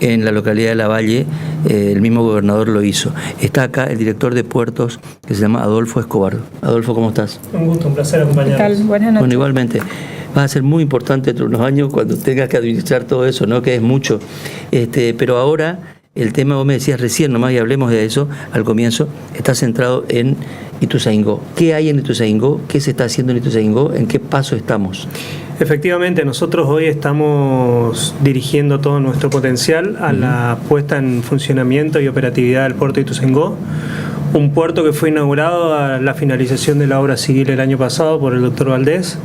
en la localidad de Lavalle, el mismo gobernador lo hizo. Está acá el director de puertos, que se llama Adolfo Escobar. Adolfo, ¿cómo estás? Un gusto, un placer acompañarnos. ¿Qué tal? Buenas noches. Bueno, igualmente. Va a ser muy importante dentro de unos años cuando tengas que administrar todo eso, ¿no? Que es mucho. Pero ahora el tema, vos me decías recién nomás, y hablemos de eso al comienzo, está centrado en Ituzaingó. ¿Qué hay en Ituzaingó? ¿Qué se está haciendo en Ituzaingó? ¿En qué paso estamos? Efectivamente, nosotros hoy estamos dirigiendo todo nuestro potencial a la puesta en funcionamiento y operatividad del puerto de Ituzaingó, un puerto que fue inaugurado a la finalización de la obra civil el año pasado por el doctor Valdés,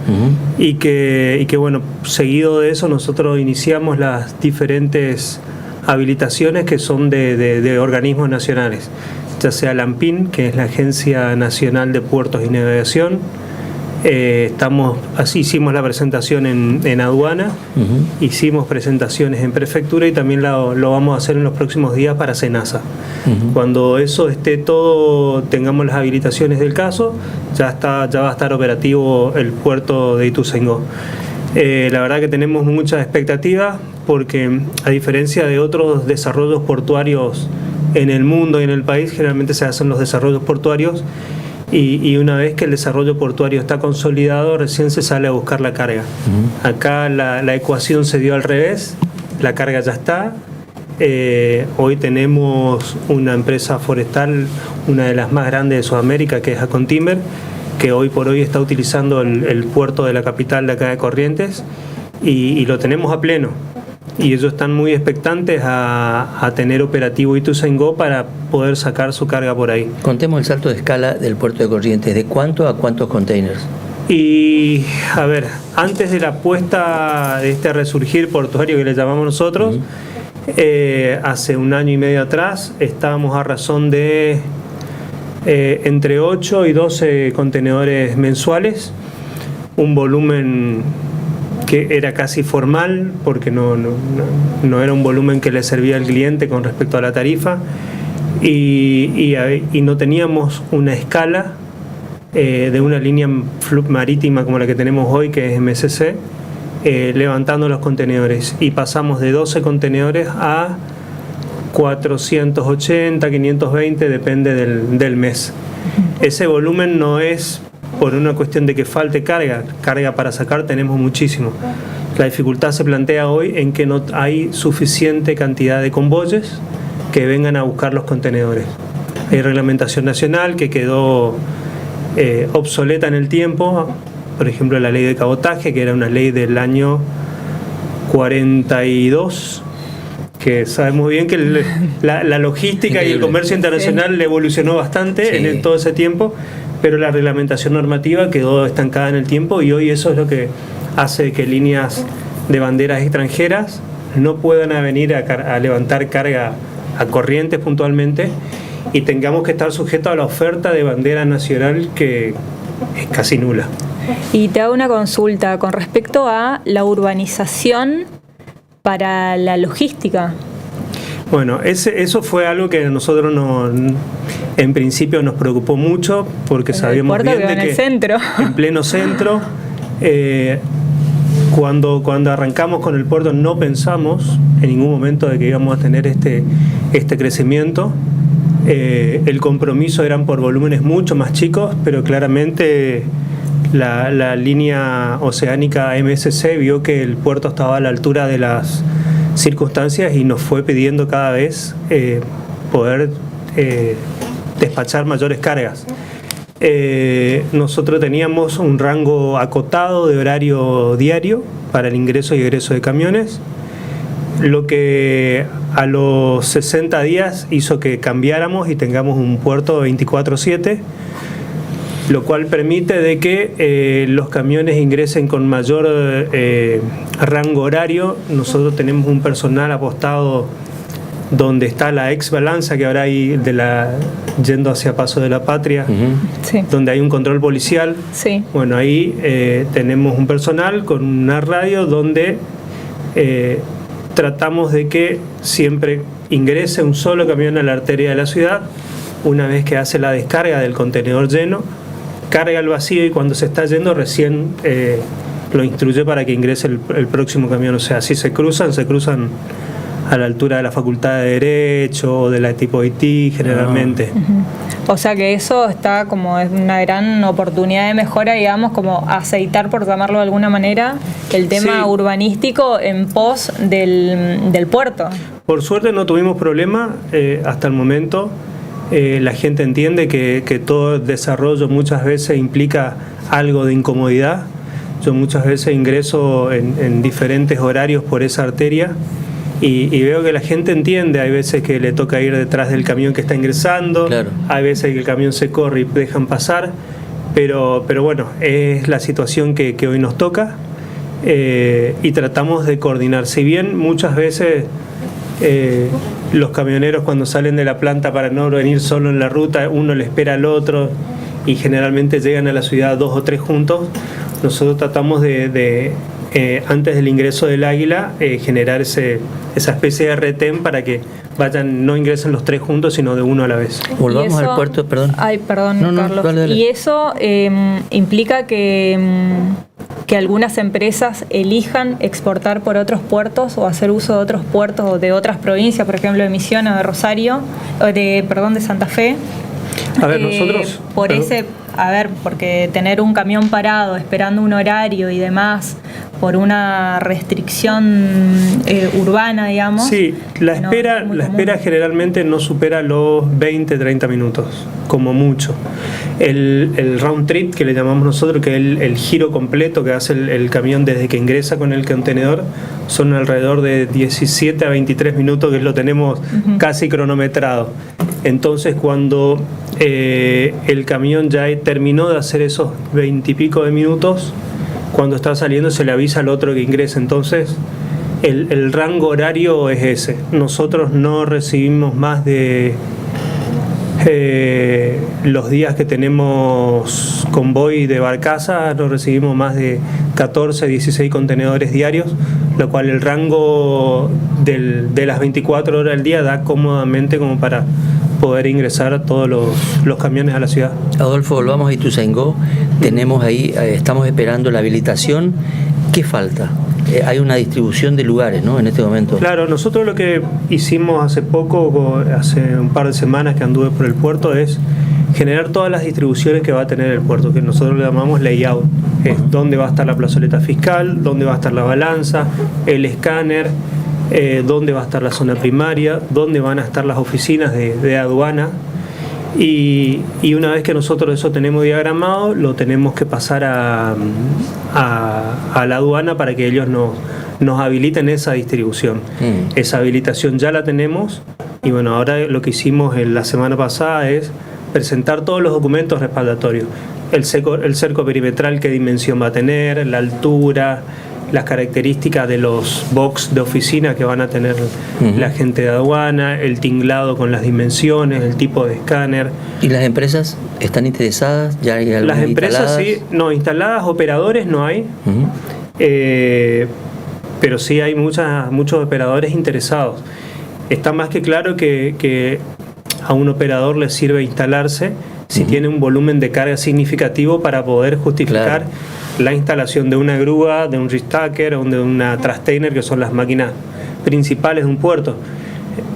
y que bueno, seguido de eso nosotros iniciamos las diferentes habilitaciones que son de organismos nacionales, ya sea la ANPIN, que es la Agencia Nacional de Puertos y Navegación. Hicimos la presentación en aduana, hicimos presentaciones en prefectura y también lo vamos a hacer en los próximos días para SENASA. Cuando eso esté todo, tengamos las habilitaciones del caso, ya va a estar operativo el puerto de Ituzaingó. La verdad que tenemos muchas expectativas porque, a diferencia de otros desarrollos portuarios en el mundo y en el país, generalmente se hacen los desarrollos portuarios y una vez que el desarrollo portuario está consolidado, recién se sale a buscar la carga. Acá la ecuación se dio al revés, la carga ya está. Hoy tenemos una empresa forestal, una de las más grandes de Sudamérica, que es Acontimber, que hoy por hoy está utilizando el puerto de la capital de acá de Corrientes y lo tenemos a pleno. Y ellos están muy expectantes a tener operativo Ituzaingó para poder sacar su carga por ahí. Contemos el salto de escala del puerto de Corrientes, ¿de cuánto a cuántos containers? Y a ver, antes de la puesta de este resurgir portuario que le llamamos nosotros, hace un año y medio atrás estábamos a razón de entre 8 y 12 contenedores mensuales, un volumen que era casi formal porque no era un volumen que le servía al cliente con respecto a la tarifa y no teníamos una escala de una línea marítima como la que tenemos hoy, que es MSC, levantando los contenedores, y pasamos de 12 contenedores a 480, 520, depende del mes. Ese volumen no es por una cuestión de que falte carga para sacar tenemos muchísimo. La dificultad se plantea hoy en que no hay suficiente cantidad de convoyes que vengan a buscar los contenedores. Hay reglamentación nacional que quedó obsoleta en el tiempo, por ejemplo la ley de cabotaje, que era una ley del año 42, que sabemos bien que la logística y el comercio internacional le evolucionó bastante en todo ese tiempo, pero la reglamentación normativa quedó estancada en el tiempo y hoy eso es lo que hace que líneas de banderas extranjeras no puedan venir a levantar carga a Corrientes puntualmente y tengamos que estar sujetos a la oferta de bandera nacional, que es casi nula. Y te hago una consulta con respecto a la urbanización para la logística. Bueno, eso fue algo que a nosotros en principio nos preocupó mucho, porque sabíamos bien de que en pleno centro, cuando arrancamos con el puerto no pensamos en ningún momento de que íbamos a tener este crecimiento. El compromiso eran por volúmenes mucho más chicos, pero claramente la línea oceánica MSC vio que el puerto estaba a la altura de las circunstancias y nos fue pidiendo cada vez poder despachar mayores cargas. Nosotros teníamos un rango acotado de horario diario para el ingreso y egreso de camiones, lo que a los 60 días hizo que cambiáramos y tengamos un puerto 24/7, lo cual permite de que los camiones ingresen con mayor rango horario. Nosotros tenemos un personal apostado donde está la ex balanza que ahora hay yendo hacia Paso de la Patria, donde hay un control policial. Bueno, ahí tenemos un personal con una radio donde tratamos de que siempre ingrese un solo camión a la arteria de la ciudad. Una vez que hace la descarga del contenedor lleno, carga el vacío y cuando se está yendo recién lo instruye para que ingrese el próximo camión. O sea, si se cruzan a la altura de la Facultad de Derecho o de la tipo Haití generalmente. O sea que eso está como es una gran oportunidad de mejora, digamos, como aceitar, por llamarlo de alguna manera, el tema urbanístico en pos del puerto. Por suerte no tuvimos problema hasta el momento. La gente entiende que todo desarrollo muchas veces implica algo de incomodidad. Yo muchas veces ingreso en diferentes horarios por esa arteria y veo que la gente entiende. Hay veces que le toca ir detrás del camión que está ingresando, claro. Hay veces que el camión se corre y dejan pasar, pero bueno, es la situación que hoy nos toca y tratamos de coordinar. Si bien muchas veces los camioneros cuando salen de la planta para no venir solo en la ruta, uno le espera al otro y generalmente llegan a la ciudad 2 o 3 juntos, nosotros tratamos de antes del ingreso del Águila, generar esa especie de retén para que no ingresen los 3 juntos, sino de uno a la vez. Volvamos al puerto, perdón. Ay, perdón, Carlos. Dale. Y eso implica que algunas empresas elijan exportar por otros puertos o hacer uso de otros puertos o de otras provincias, por ejemplo, de Misiones o de Rosario, de Santa Fe. A ver, nosotros... porque tener un camión parado esperando un horario y demás por una restricción urbana, digamos. Sí, la espera generalmente no supera los 20, 30 minutos, como mucho. El round trip, que le llamamos nosotros, que es el giro completo que hace el camión desde que ingresa con el contenedor, son alrededor de 17 a 23 minutos, que lo tenemos casi cronometrado. Entonces, cuando el camión ya terminó de hacer esos 20 y pico de minutos, cuando está saliendo se le avisa al otro que ingrese. Entonces, el rango horario es ese. Nosotros no recibimos más de los días que tenemos convoy de barcaza, no recibimos más de 14, 16 contenedores diarios, lo cual el rango de las 24 horas del día da cómodamente como para poder ingresar a todos los camiones a la ciudad. Adolfo, volvamos a Ituzaingó. Tenemos ahí, estamos esperando la habilitación. ¿Qué falta? Hay una distribución de lugares, ¿no? En este momento. Claro, nosotros lo que hicimos hace un par de semanas que anduve por el puerto, es generar todas las distribuciones que va a tener el puerto, que nosotros le llamamos layout. Es dónde va a estar la plazoleta fiscal, dónde va a estar la balanza, el escáner, dónde va a estar la zona primaria, dónde van a estar las oficinas de aduana. Y una vez que nosotros eso tenemos diagramado, lo tenemos que pasar a la aduana para que ellos nos habiliten esa distribución. Esa habilitación ya la tenemos y bueno, ahora lo que hicimos la semana pasada es presentar todos los documentos respaldatorios. El cerco perimetral, qué dimensión va a tener, la altura, las características de los box de oficina que van a tener la gente de aduana, el tinglado con las dimensiones, el tipo de escáner. ¿Y las empresas están interesadas? ¿Ya hay algunas las empresas instaladas? Sí, no, instaladas, operadores no hay, pero sí hay muchos operadores interesados. Está más que claro que a un operador le sirve instalarse si tiene un volumen de carga significativo para poder justificar la instalación de una grúa, de un restacker o de una trastainer, que son las máquinas principales de un puerto.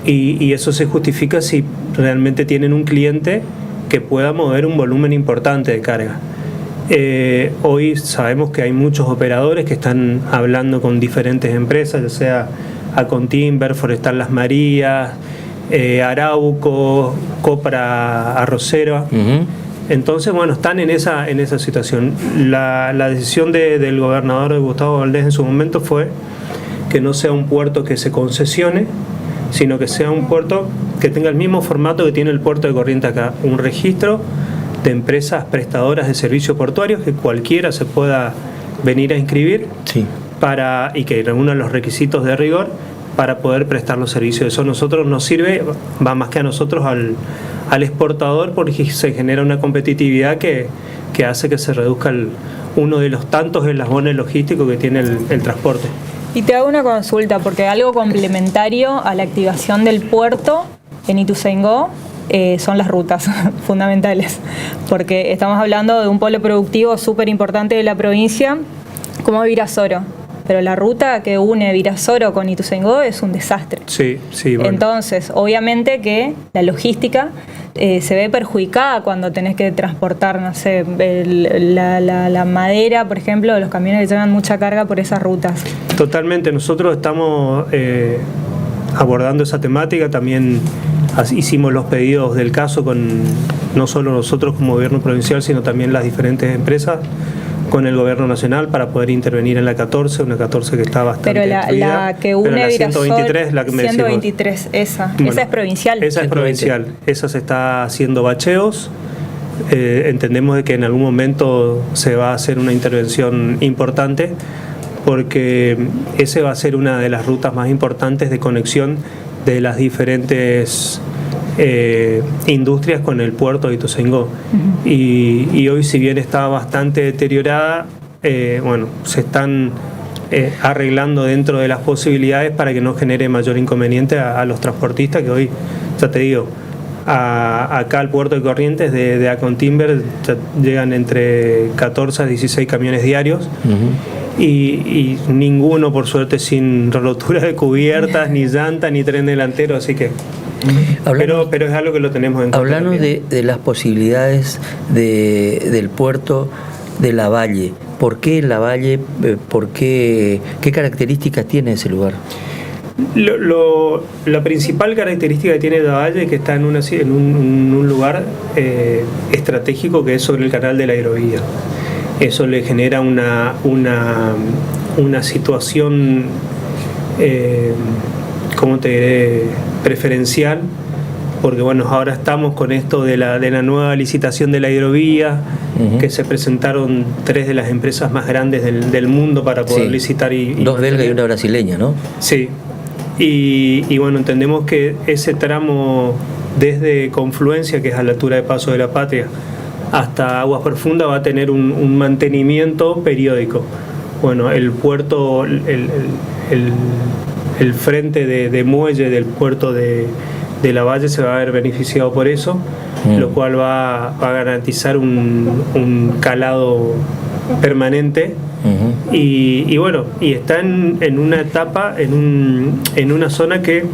Y eso se justifica si realmente tienen un cliente que pueda mover un volumen importante de carga. Hoy sabemos que hay muchos operadores que están hablando con diferentes empresas, ya sea Acontimber, Forestal Las Marías, Arauco, Copra Arrocera. Entonces, bueno, están en esa situación. La decisión del gobernador de Gustavo Valdés en su momento fue que no sea un puerto que se concesione, sino que sea un puerto que tenga el mismo formato que tiene el puerto de Corrientes acá, un registro de empresas prestadoras de servicios portuarios que cualquiera se pueda venir a inscribir y que reúnan los requisitos de rigor para poder prestar los servicios. Eso a nosotros nos sirve, va más que a nosotros al exportador, porque se genera una competitividad que hace que se reduzca uno de los tantos eslabones logísticos que tiene el transporte. Y te hago una consulta, porque algo complementario a la activación del puerto en Ituzaingó son las rutas fundamentales, porque estamos hablando de un polo productivo súper importante de la provincia como Virasoro. pero la ruta que une Virasoro con Ituzaingó es un desastre. Sí, bueno. Entonces, obviamente que la logística se ve perjudicada cuando tenés que transportar, no sé, la madera, por ejemplo, los camiones que llevan mucha carga por esas rutas. Totalmente, nosotros estamos abordando esa temática, también hicimos los pedidos del caso con no solo nosotros como gobierno provincial, sino también las diferentes empresas con el gobierno nacional para poder intervenir en la 14, una 14 que está bastante pero la que une la 123, la que me 123, esa es provincial. Esa es provincial, esa se está haciendo bacheos. Entendemos de que en algún momento se va a hacer una intervención importante, porque ese va a ser una de las rutas más importantes de conexión de las diferentes industrias con el puerto de Ituzaingó. Y hoy, si bien está bastante deteriorada, se están arreglando dentro de las posibilidades para que no genere mayor inconveniente a los transportistas, que hoy, ya te digo, acá al puerto de Corrientes de Acontimber llegan entre 14 a 16 camiones diarios. Y ninguno, por suerte, sin rotura de cubiertas, ni llanta, ni tren delantero, así que... Pero es algo que lo tenemos en cuenta. Hablamos de las posibilidades del puerto de Lavalle. ¿Por qué Lavalle? ¿Qué características tiene ese lugar? La principal característica que tiene Lavalle es que está en un lugar estratégico, que es sobre el canal de la Aerovía. Eso le genera una situación, ¿cómo te diré?, preferencial, porque ahora estamos con esto de la nueva licitación de la Aerovía, que se presentaron 3 de las empresas más grandes del mundo para poder licitar. 2 belgas y una brasileña, ¿no? Sí, y entendemos que ese tramo desde Confluencia, que es a la altura de Paso de la Patria, hasta Aguas Profundas va a tener un mantenimiento periódico. El puerto, el frente de muelle del puerto de Lavalle se va a ver beneficiado por eso, lo cual va a garantizar un calado permanente. Y está en una etapa, en una zona que,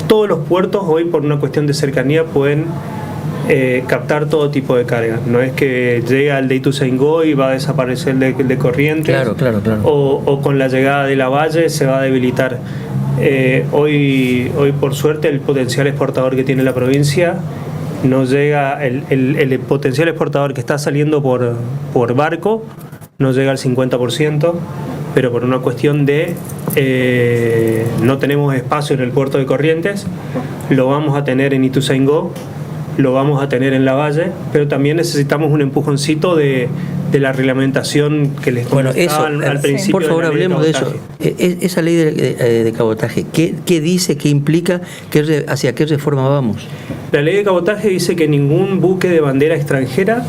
todos los puertos hoy, por una cuestión de cercanía, pueden captar todo tipo de carga. No es que llega al de Ituzaingó y va a desaparecer de Corrientes. Claro. O con la llegada de Lavalle se va a debilitar. Hoy por suerte, el potencial exportador que tiene la provincia no llega, el potencial exportador que está saliendo por barco no llega al 50%, pero por una cuestión de no tenemos espacio en el puerto de Corrientes, lo vamos a tener en Ituzaingó, lo vamos a tener en Lavalle, pero también necesitamos un empujoncito de la reglamentación que les comentaba al principio. Por favor, hablemos de eso. Esa ley de cabotaje, ¿qué dice, qué implica, hacia qué reforma vamos? La ley de cabotaje dice que ningún buque de bandera extranjera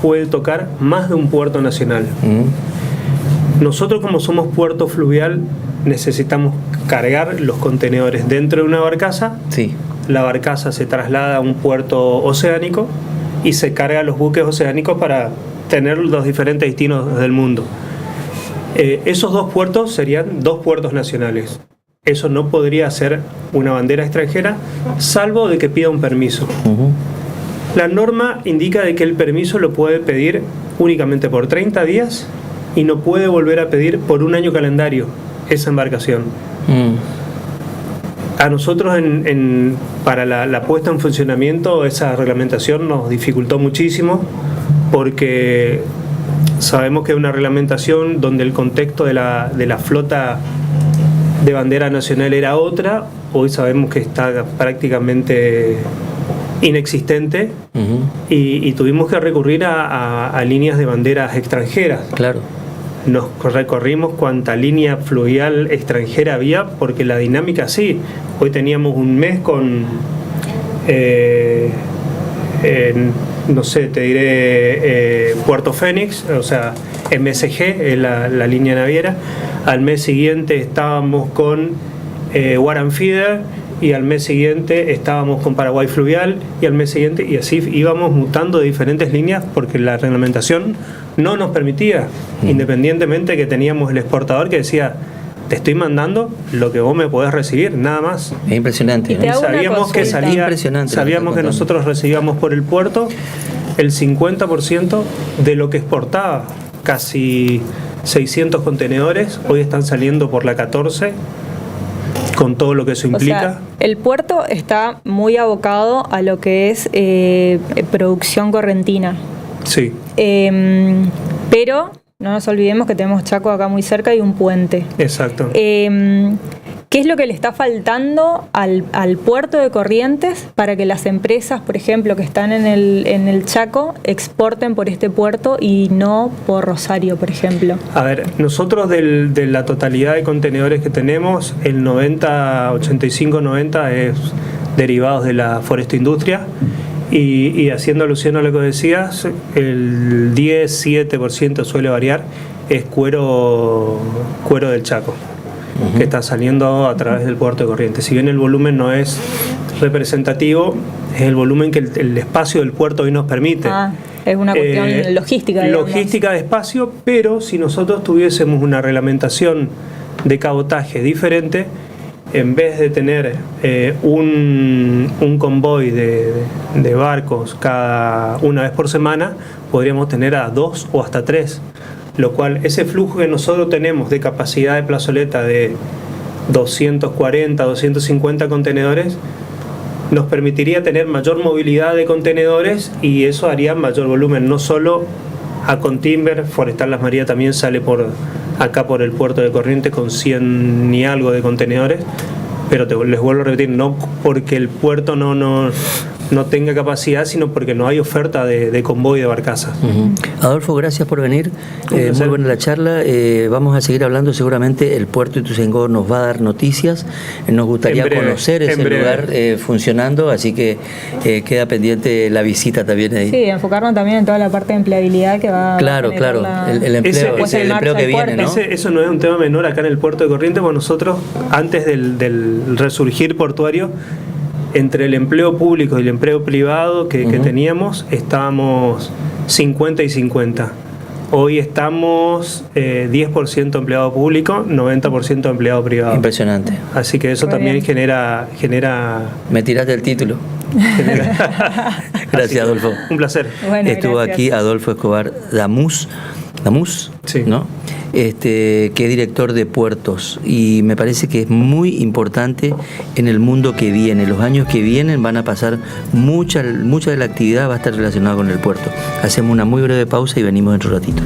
puede tocar más de un puerto nacional. Nosotros, como somos puerto fluvial, necesitamos cargar los contenedores dentro de una barcaza. La barcaza se traslada a un puerto oceánico y se carga los buques oceánicos para tener los diferentes destinos del mundo. Esos 2 puertos serían 2 puertos nacionales. Eso no podría ser una bandera extranjera, salvo de que pida un permiso. La norma indica de que el permiso lo puede pedir únicamente por 30 días y no puede volver a pedir por un año calendario esa embarcación. A nosotros para la puesta en funcionamiento, esa reglamentación nos dificultó muchísimo, porque sabemos que es una reglamentación donde el contexto de la flota de bandera nacional era otra. Hoy sabemos que está prácticamente inexistente. Y tuvimos que recurrir a líneas de banderas extranjeras. Nos recorrimos cuanta línea fluvial extranjera había, porque la dinámica hoy teníamos un mes con no sé, te diré Puerto Fénix, o sea, MSG, la línea naviera. Al mes siguiente estábamos con Warren Feeder, y al mes siguiente estábamos con Paraguay Fluvial, y al mes siguiente, y así íbamos mutando de diferentes líneas, porque la reglamentación no nos permitía, independientemente que teníamos el exportador que decía, te estoy mandando lo que vos me podés recibir, nada más. Es impresionante. Y sabíamos que sabíamos que nosotros recibíamos por el puerto el 50% de lo que exportaba. Casi 600 contenedores, hoy están saliendo por la 14, con todo lo que eso implica. O sea, el puerto está muy abocado a lo que es producción correntina. Sí. Pero no nos olvidemos que tenemos Chaco acá muy cerca y un puente. Exacto. ¿Qué es lo que le está faltando al puerto de Corrientes para que las empresas, por ejemplo, que están en el Chaco, exporten por este puerto y no por Rosario, por ejemplo? A ver, nosotros de la totalidad de contenedores que tenemos, el 85-90 es derivados de la forestoindustria. Y haciendo alusión a lo que decías, el 10-7% suele variar, es cuero del Chaco, que está saliendo a través del puerto de Corrientes. Si bien el volumen no es representativo, es el volumen que el espacio del puerto hoy nos permite. Es una cuestión logística. Logística de espacio, pero si nosotros tuviésemos una reglamentación de cabotaje diferente, en vez de tener un convoy de barcos cada una vez por semana, podríamos tener a 2 o hasta 3, lo cual ese flujo que nosotros tenemos de capacidad de plazoleta de 240, 250 contenedores, nos permitiría tener mayor movilidad de contenedores y eso haría mayor volumen, no solo a Contimber. Forestal Las Marías también sale acá por el puerto de Corrientes con 100 y algo de contenedores, pero les vuelvo a repetir, no porque el puerto no tenga capacidad, sino porque no hay oferta de convoy de barcazas. Adolfo, gracias por venir. Muy buena la charla. Vamos a seguir hablando. Seguramente el puerto de Ituzaingó nos va a dar noticias. Nos gustaría conocer ese lugar funcionando, así que queda pendiente la visita también ahí. Sí, enfocarnos también en toda la parte de empleabilidad que va claro, a claro. El empleo, el empleo que viene, ¿no? Eso no es un tema menor acá en el puerto de Corrientes, porque nosotros, antes del resurgir portuario, entre el empleo público y el empleo privado que teníamos, estábamos 50 y 50. Hoy estamos 10% empleado público, 90% empleado privado. Impresionante. Así que eso también genera... Me tiraste el título. Gracias, Adolfo. Un placer. Bueno, estuvo gracias. Aquí Adolfo Escobar Damus, sí, ¿no? Que es director de puertos, y me parece que es muy importante en el mundo que viene. Los años que vienen van a pasar, mucha de la actividad va a estar relacionada con el puerto. Hacemos una muy breve pausa y venimos dentro de un ratito.